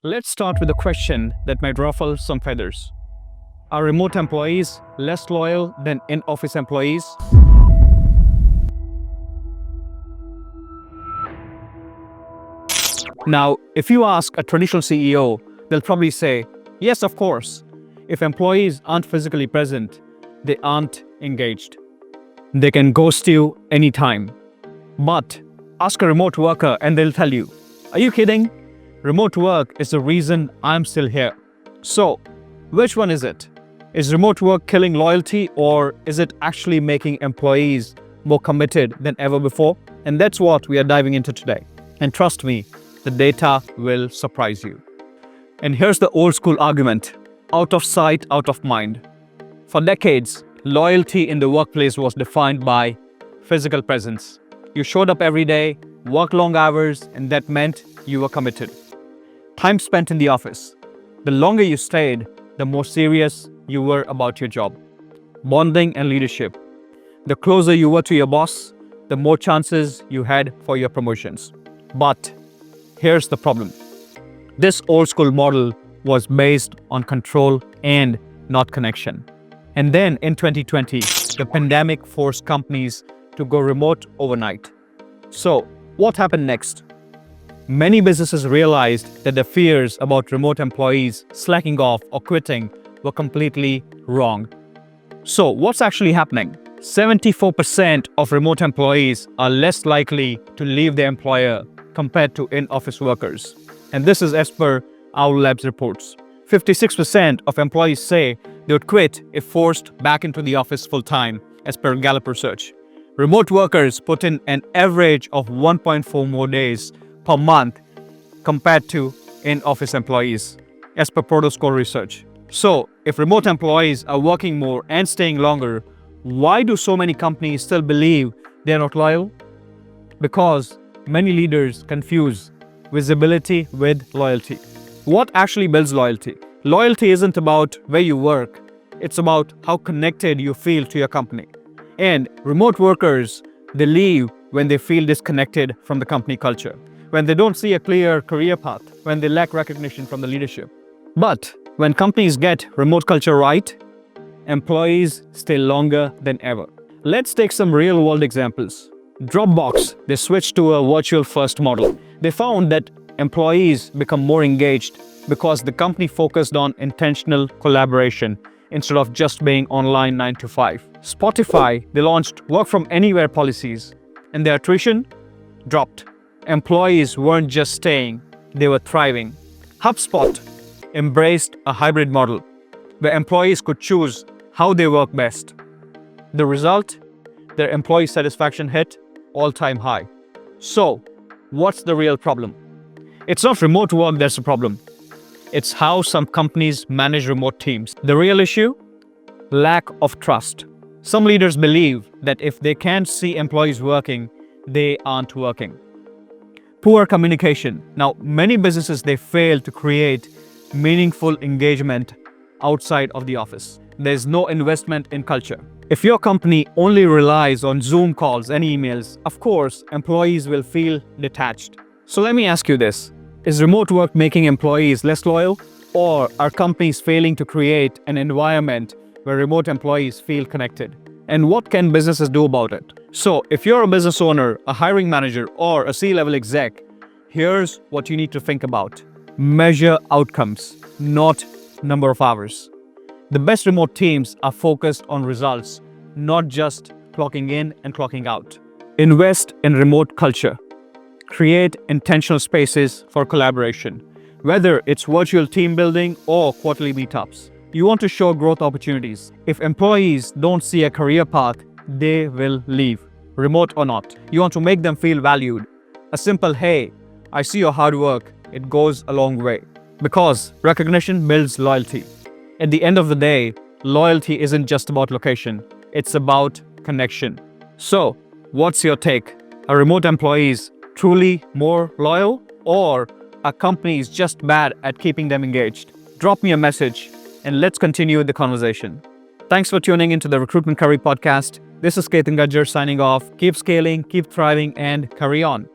Let's start with a question that might ruffle some feathers. Are remote employees less loyal than in-office employees? Now, if you ask a traditional CEO, they'll probably say, yes, of course. If employees aren't physically present, they aren't engaged. They can ghost you anytime. But ask a remote worker and they'll tell you, are you kidding? Remote work is the reason I'm still here. So, which one is it? Is remote work killing loyalty, or is it actually making employees more committed than ever before? And that's what we are diving into today. And trust me, the data will surprise you. And here's the old school argument: out of sight, out of mind. For decades, loyalty in the workplace was defined by physical presence. You showed up every day, worked long hours, and that meant you were committed. Time spent in the office. The longer you stayed, the more serious you were about your job. Bonding and leadership. The closer you were to your boss, the more chances you had for your promotions. But here's the problem. This old school model was based on control and not connection. And then in 2020, the pandemic forced companies to go remote overnight. So what happened next? Many businesses realized that the fears about remote employees slacking off or quitting were completely wrong. So what's actually happening? 74% of remote employees are less likely to leave their employer compared to in-office workers. And this is as per Owl Labs reports. 56% of employees say they would quit if forced back into the office full-time, as per Gallup research. Remote workers put in an average of 1.4 more days per month compared to in-office employees, as per Protoscore research. So, if remote employees are working more and staying longer, why do so many companies still believe they're not loyal? Because many leaders confuse visibility with loyalty. What actually builds loyalty? Loyalty isn't about where you work, it's about how connected you feel to your company. And remote workers, they leave when they feel disconnected from the company culture, when they don't see a clear career path, when they lack recognition from the leadership. But when companies get remote culture right, employees stay longer than ever. Let's take some real-world examples. Dropbox, they switched to a virtual-first model. They found that employees become more engaged because the company focused on intentional collaboration instead of just being online 9 to 5. Spotify, they launched work-from-anywhere policies, and their attrition dropped. Employees weren't just staying, they were thriving. HubSpot embraced a hybrid model where employees could choose how they work best. The result? Their employee satisfaction hit all-time high. So, what's the real problem? It's not remote work that's the problem. It's how some companies manage remote teams. The real issue? Lack of trust. Some leaders believe that if they can't see employees working, they aren't working. Poor communication. Now, many businesses, they fail to create meaningful engagement outside of the office. There's no investment in culture. If your company only relies on Zoom calls and emails, of course, employees will feel detached. So let me ask you this. Is remote work making employees less loyal? Or are companies failing to create an environment where remote employees feel connected? And what can businesses do about it? So, if you're a business owner, a hiring manager, or a C-level exec, here's what you need to think about. Measure outcomes, not number of hours. The best remote teams are focused on results, not just clocking in and clocking out. Invest in remote culture. Create intentional spaces for collaboration, whether it's virtual team building or quarterly meetups. You want to show growth opportunities. If employees don't see a career path, they will leave, remote or not. You want to make them feel valued. A simple, hey, I see your hard work, it goes a long way. Because recognition builds loyalty. At the end of the day, loyalty isn't just about location, it's about connection. So, what's your take? Are remote employees truly more loyal, or are companies just bad at keeping them engaged? Drop me a message and let's continue the conversation. Thanks for tuning into the Recruitment Curry podcast. This is Ketan Gajjar signing off. Keep scaling, keep thriving, and carry on.